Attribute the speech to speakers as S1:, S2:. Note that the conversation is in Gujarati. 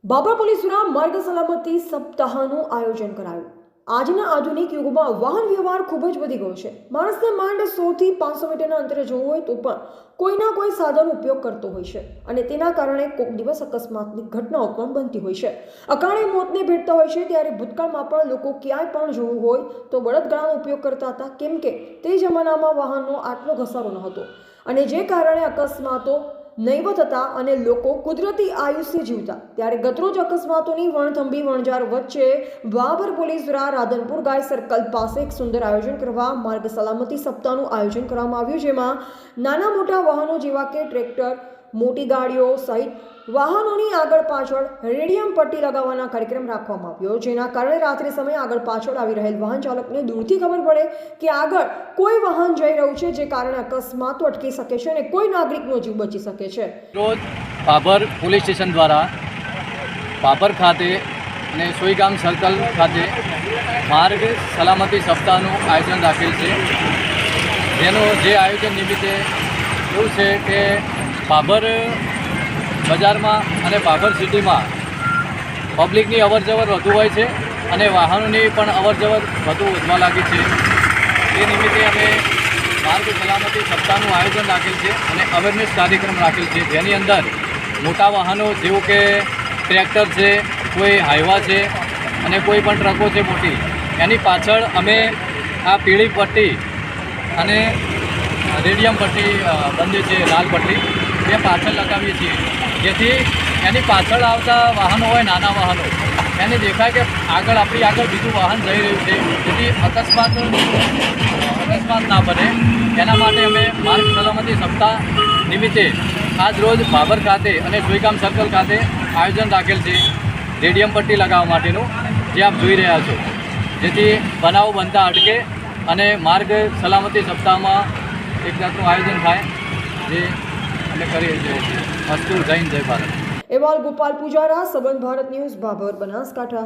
S1: બાબર પોલીસ દ્વારા માર્ગ સલામતી સપ્તાહનું આયોજન કરાયું। આજના આધુનિક યુગમાં વાહન વ્યવહાર ખૂબ જ વધી ગયો છે। માણસને માંડ 100 થી 500 મીટરના અંતરે જવું હોય તો પણ કોઈના કોઈ સાધન ઉપયોગ કરતો હોય છે અને તેના કારણે કોઈક દિવસ અકસ્માતની ઘટનાઓ પણ બનતી હોય છે। અકાળે મોતને ભેટતા હોય છે। ત્યારે ભૂતકાળમાં પણ લોકો ક્યાંય પણ જવું હોય તો બળદગાડાનો ઉપયોગ કરતા હતા, કેમ કે તે જમાનામાં વાહનનો આટલો ઘસારો ન હતો અને જે કારણે અકસ્માતો નહીવત હતા અને લોકો કુદરતી આયુષ્ય જીવતા। ત્યારે ગતરોજ અકસ્માતોની વણથંભી વણઝાર વચ્ચે બાબર પોલીસ દ્વારા રાધનપુર ગાય સર્કલ પાસે એક સુંદર આયોજન કરવા માર્ગ સલામતી સપ્તાહનું આયોજન કરવામાં આવ્યું, જેમાં નાના મોટા વાહનો જેવા કે ટ્રેક્ટર, મોટી ગાડીઓ સહિત વાહનોની આગળ પાછળ રેડિયમ પટ્ટી લગાવવાના કાર્યક્રમ રાખવામાં આવ્યો, જેના કારણે રાત્રિ સમયે આગળ પાછળ આવી રહેલ વાહન ચાલકને દૂરથી ખબર પડે કે આગળ કોઈ વાહન જઈ રહ્યું છે, જે કારણે અકસ્માતો અટકી શકે છે અને કોઈ નાગરિકનો જીવ બચી શકે છે।
S2: રોજ બાબર પોલીસ સ્ટેશન દ્વારા બાબર ખાતે અને સોઈગામ સર્કલ ખાતે માર્ગ સલામતી સપ્તાહનું આયોજન રાખેલ છે। જેનું જે આયોજન નિમિત્તે એવું છે કે બાબર બજારમાં અને બાબર સિટીમાં પબ્લિકની અવરજવર વધુ હોય છે અને વાહનોની પણ અવરજવર વધુ વધવા લાગી છે। એ નિમિત્તે અમે માર્ગ સલામતી સપ્તાહનું આયોજન રાખેલ છે અને અવેરનેસ કાર્યક્રમ રાખેલ છે, જેની અંદર મોટા વાહનો જેવું કે ટ્રેક્ટર છે, કોઈ હાઈવા છે અને કોઈ પણ ટ્રકો છે મોટી, એની પાછળ અમે આ પીળી પટ્ટી અને રેડિયમ પટ્ટી બંને છે, લાલ પટ્ટી એ પાછળ લગાવીએ છીએ, જેથી એની પાછળ આવતા વાહનો હોય, નાના વાહનો, એને દેખાય કે આગળ આપણી આગળ બીજું વાહન જઈ રહ્યું છે, જેથી અકસ્માત ના બને એના માટે અમે માર્ગ સલામતી સપ્તાહ નિમિત્તે આજ રોજ બાબર ખાતે અને સોઈગામ સર્કલ ખાતે આયોજન રાખેલ છે રેડિયમ પટ્ટી લગાવવા માટેનું, જે આપ જોઈ રહ્યા છો, જેથી બનાવો બનતા અટકે અને માર્ગ સલામતી સપ્તાહમાં એક જાતનું આયોજન થાય, જે અમે કરીએ છીએ। અસ્તુ, જય હિન્દ, જય ભારત।
S1: એવાલ ગોપાલ પૂજારા, સંબંધ ભારત ન્યૂઝ, બાબર, બનાસકાંઠા।